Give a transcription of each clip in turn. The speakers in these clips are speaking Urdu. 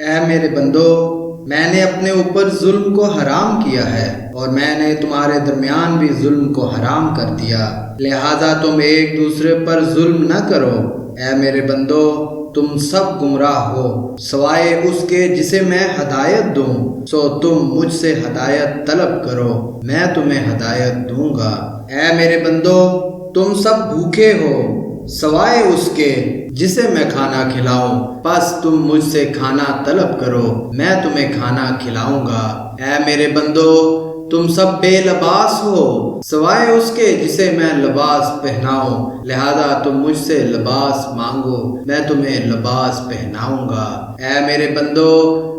اے میرے بندو، میں نے اپنے اوپر ظلم کو حرام کیا ہے اور میں نے تمہارے درمیان بھی ظلم کو حرام کر دیا، لہذا تم ایک دوسرے پر ظلم نہ کرو۔ اے میرے بندو، تم سب گمراہ ہو سوائے اس کے جسے میں ہدایت دوں، سو تم مجھ سے ہدایت طلب کرو، میں تمہیں ہدایت دوں گا۔ اے میرے بندو، تم سب بھوکے ہو سوائے اس کے جسے میں کھانا کھلاؤں، پس تم مجھ سے کھانا طلب کرو، میں تمہیں کھانا کھلاؤں گا۔ اے میرے بندو، تم سب بے لباس ہو سوائے اس کے جسے میں لباس پہناؤں، لہذا تم مجھ سے لباس مانگو، میں تمہیں لباس پہناؤں گا۔ اے میرے بندو،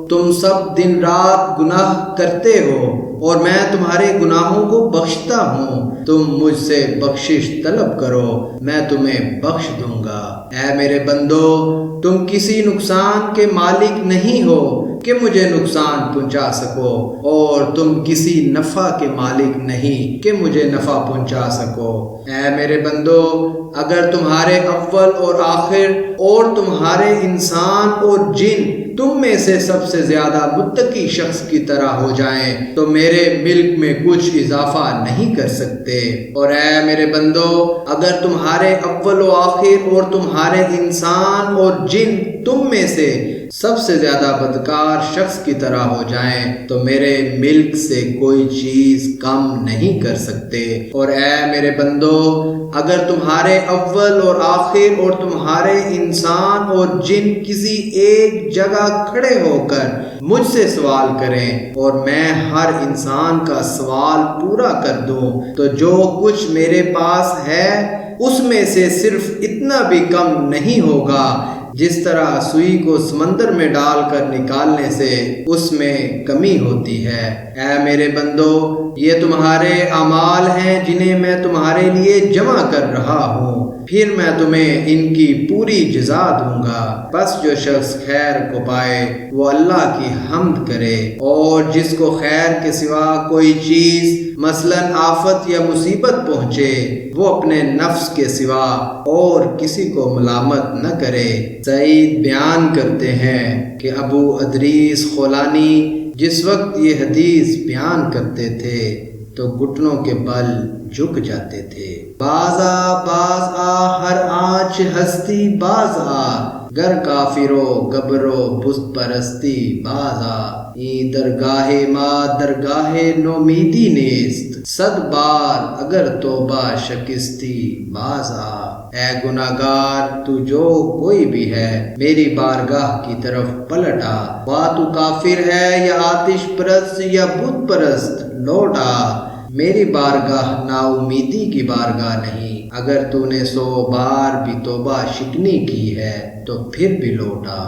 تم سب دن رات گناہ کرتے ہو اور میں تمہارے گناہوں کو بخشتا ہوں، تم مجھ سے بخشش طلب کرو، میں تمہیں بخش دوں گا۔ اے میرے بندو، تم کسی نقصان کے مالک نہیں ہو کہ مجھے نقصان پہنچا سکو، اور تم کسی نفع کے مالک نہیں کہ مجھے نفع پہنچا سکو۔ اے میرے بندو، اگر تمہارے اول اور آخر اور تمہارے انسان اور جن تم میں سے سب سے زیادہ متقی شخص کی طرح ہو جائیں تو میرے ملک میں کچھ اضافہ نہیں کر سکتے۔ اور اے میرے بندو، اگر تمہارے اول و آخر اور تمہارے انسان اور جن تم میں سے سب سے زیادہ بدکار شخص کی طرح ہو جائیں تو میرے ملک سے کوئی چیز کم نہیں کر سکتے۔ اور اے میرے بندو، اگر تمہارے اول اور آخر اور تمہارے انسان اور جن کسی ایک جگہ کھڑے ہو کر مجھ سے سوال کریں اور میں ہر انسان کا سوال پورا کر دوں تو جو کچھ میرے پاس ہے اس میں سے صرف اتنا بھی کم نہیں ہوگا جس طرح سوئی کو سمندر میں ڈال کر نکالنے سے اس میں کمی ہوتی ہے۔ اے میرے بندو، یہ تمہارے اعمال ہیں جنہیں میں تمہارے لیے جمع کر رہا ہوں، پھر میں تمہیں ان کی پوری جزا دوں گا۔ بس جو شخص خیر کو پائے وہ اللہ کی حمد کرے، اور جس کو خیر کے سوا کوئی چیز مثلاً آفت یا مصیبت پہنچے وہ اپنے نفس کے سوا اور کسی کو ملامت نہ کرے۔ سعید بیان کرتے ہیں کہ ابو ادریس خولانی جس وقت یہ حدیث بیان کرتے تھے تو گھٹنوں کے بل جھک جاتے تھے۔ باز آ ہر آنچ ہستی باز آ، گر کافرو گبرو بت پرستی باز آ، ای درگاہ ما درگاہ نومیدی نیست، صد بار اگر توبہ شکستی باز آ۔ اے گناہگار، تو جو کوئی بھی ہے میری بارگاہ کی طرف پلٹ آ، خواہ تو کافر ہے یا آتش پرست یا بت پرست، لوٹ آ، میری بارگاہ نا امیدی کی بارگاہ نہیں۔ اگر تو نے 100 بار بھی توبہ شکنی کی ہے تو پھر بھی لوٹ آ۔